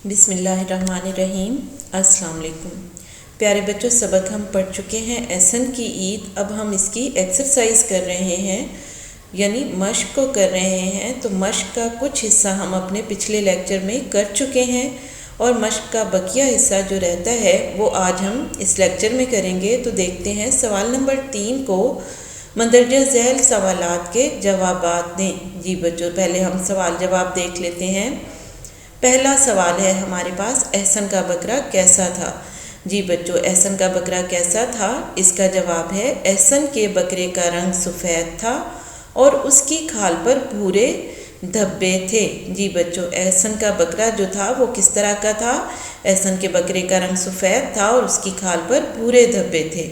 بسم اللہ الرحمن الرحیم۔ السلام علیکم پیارے بچوں، سبق ہم پڑھ چکے ہیں احسن کی عید۔ اب ہم اس کی ایکسرسائز کر رہے ہیں، یعنی مشق کو کر رہے ہیں۔ تو مشق کا کچھ حصہ ہم اپنے پچھلے لیکچر میں کر چکے ہیں اور مشق کا بقیہ حصہ جو رہتا ہے وہ آج ہم اس لیکچر میں کریں گے۔ تو دیکھتے ہیں سوال نمبر 3 کو مندرجہ ذیل سوالات کے جوابات دیں۔ جی بچوں، پہلے ہم سوال جواب دیکھ لیتے ہیں۔ پہلا سوال ہے ہمارے پاس، احسن کا بکرا کیسا تھا؟ جی بچوں، احسن کا بکرا کیسا تھا؟ اس کا جواب ہے احسن کے بکرے کا رنگ سفید تھا اور اس کی کھال پر بھورے دھبے تھے۔ جی بچوں، احسن کا بکرا جو تھا وہ کس طرح کا تھا؟ احسن کے بکرے کا رنگ سفید تھا اور اس کی کھال پر بھورے دھبے تھے۔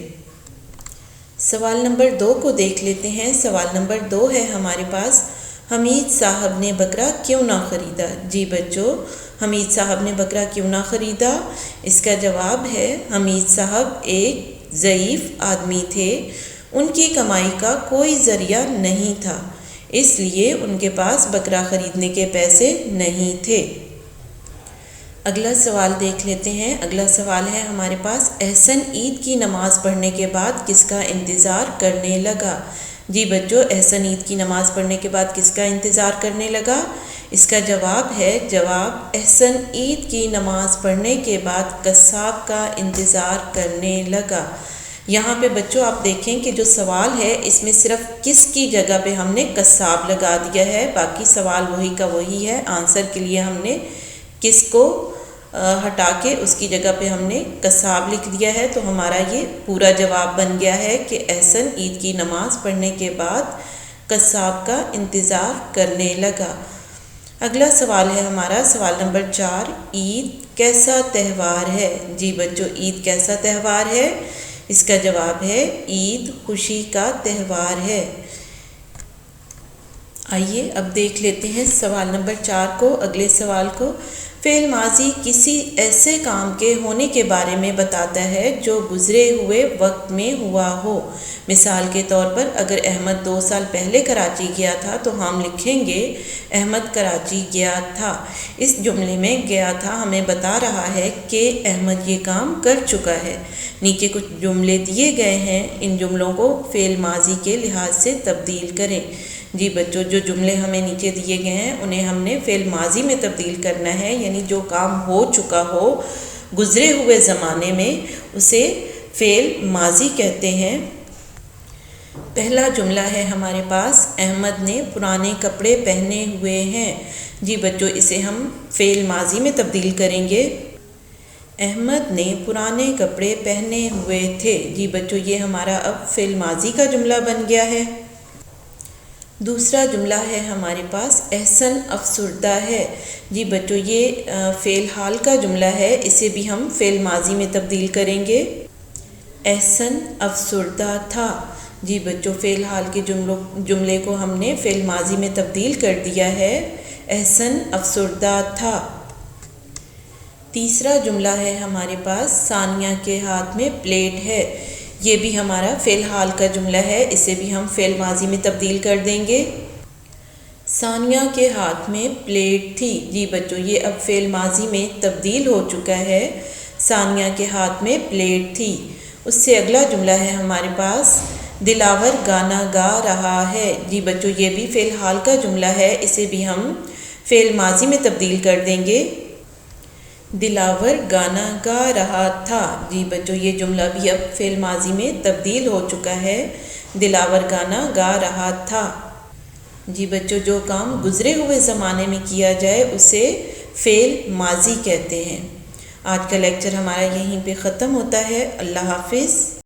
سوال نمبر 2 کو دیکھ لیتے ہیں۔ سوال نمبر 2 ہے ہمارے پاس، حمید صاحب نے بکرا کیوں نہ خریدا؟ جی بچوں، حمید صاحب نے بکرا کیوں نہ خریدا؟ اس کا جواب ہے حمید صاحب ایک ضعیف آدمی تھے، ان کی کمائی کا کوئی ذریعہ نہیں تھا، اس لیے ان کے پاس بکرا خریدنے کے پیسے نہیں تھے۔ اگلا سوال دیکھ لیتے ہیں۔ اگلا سوال ہے ہمارے پاس، احسن عید کی نماز پڑھنے کے بعد کس کا انتظار کرنے لگا؟ جی بچوں، احسن عید کی نماز پڑھنے کے بعد کس کا انتظار کرنے لگا؟ اس کا جواب ہے احسن عید کی نماز پڑھنے کے بعد قصاب کا انتظار کرنے لگا۔ یہاں پہ بچوں آپ دیکھیں کہ جو سوال ہے اس میں صرف کس کی جگہ پہ ہم نے قصاب لگا دیا ہے، باقی سوال وہی کا وہی ہے۔ آنسر کے لیے ہم نے کس کو ہٹا کے اس کی جگہ پہ ہم نے قصاب لکھ دیا ہے، تو ہمارا یہ پورا جواب بن گیا ہے کہ احسن عید کی نماز پڑھنے کے بعد قصاب کا انتظار کرنے لگا۔ اگلا سوال ہے ہمارا سوال نمبر 4، عید کیسا تہوار ہے؟ جی بچوں، عید کیسا تہوار ہے؟ اس کا جواب ہے عید خوشی کا تہوار ہے۔ آئیے اب دیکھ لیتے ہیں سوال نمبر 4 کو، اگلے سوال کو۔ فعل ماضی کسی ایسے کام کے ہونے کے بارے میں بتاتا ہے جو گزرے ہوئے وقت میں ہوا ہو۔ مثال کے طور پر اگر احمد 2 سال پہلے کراچی گیا تھا تو ہم لکھیں گے احمد کراچی گیا تھا۔ اس جملے میں گیا تھا ہمیں بتا رہا ہے کہ احمد یہ کام کر چکا ہے۔ نیچے کچھ جملے دیے گئے ہیں، ان جملوں کو فعل ماضی کے لحاظ سے تبدیل کریں۔ جی بچوں، جو جملے ہمیں نیچے دیے گئے ہیں انہیں ہم نے فعل ماضی میں تبدیل کرنا ہے، یعنی جو کام ہو چکا ہو گزرے ہوئے زمانے میں اسے فعل ماضی کہتے ہیں۔ پہلا جملہ ہے ہمارے پاس، احمد نے پرانے کپڑے پہنے ہوئے ہیں۔ جی بچوں، اسے ہم فعل ماضی میں تبدیل کریں گے، احمد نے پرانے کپڑے پہنے ہوئے تھے۔ جی بچوں، یہ ہمارا اب فعل ماضی کا جملہ بن گیا ہے۔ دوسرا جملہ ہے ہمارے پاس، احسن افسردہ ہے۔ جی بچوں، یہ فعل حال کا جملہ ہے، اسے بھی ہم فعل ماضی میں تبدیل کریں گے، احسن افسردہ تھا۔ جی بچوں، فعل حال کے جملے کو ہم نے فعل ماضی میں تبدیل کر دیا ہے، احسن افسردہ تھا۔ تیسرا جملہ ہے ہمارے پاس، ثانیہ کے ہاتھ میں پلیٹ ہے۔ یہ بھی ہمارا فعل حال کا جملہ ہے، اسے بھی ہم فعل ماضی میں تبدیل کر دیں گے، ثانیہ کے ہاتھ میں پلیٹ تھی۔ جی بچوں، یہ اب فعل ماضی میں تبدیل ہو چکا ہے، ثانیہ کے ہاتھ میں پلیٹ تھی۔ اس سے اگلا جملہ ہے ہمارے پاس، دلاور گانا گا رہا ہے۔ جی بچوں، یہ بھی فعل حال کا جملہ ہے، اسے بھی ہم فعل ماضی میں تبدیل کر دیں گے، دلاور گانا گا رہا تھا۔ جی بچوں، یہ جملہ بھی اب فعل ماضی میں تبدیل ہو چکا ہے، دلاور گانا گا رہا تھا۔ جی بچوں، جو کام گزرے ہوئے زمانے میں کیا جائے اسے فعل ماضی کہتے ہیں۔ آج کا لیکچر ہمارا یہیں پہ ختم ہوتا ہے۔ اللہ حافظ۔